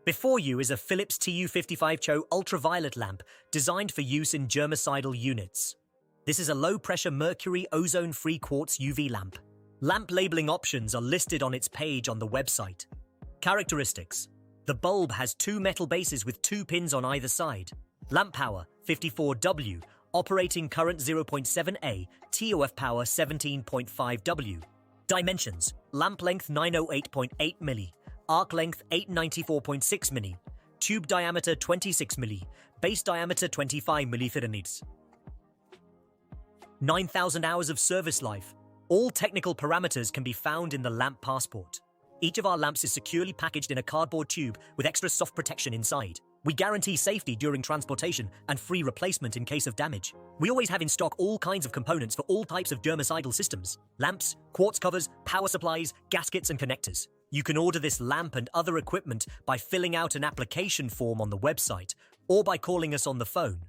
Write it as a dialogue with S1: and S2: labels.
S1: Before you is a Philips TU55 CHO ultraviolet lamp designed for use in germicidal units. This is a low-pressure mercury ozone-free quartz UV lamp. Lamp labeling options are listed on its page on the website. Characteristics: the bulb has two metal bases with two pins on either side. Lamp power 54W, operating current 0.7A, TOF power 17.5W. Dimensions: lamp length 908.8 mm, arc length 894.6 mm, tube diameter 26 mm, base diameter 25 mm. 9,000 hours of service life. All technical parameters can be found in the lamp passport. Each of our lamps is securely packaged in a cardboard tube with extra soft protection inside. We guarantee safety during transportation and free replacement in case of damage. We always have in stock all kinds of components for all types of germicidal systems: lamps, quartz covers, power supplies, gaskets and connectors. You can order this lamp and other equipment by filling out an application form on the website or by calling us on the phone.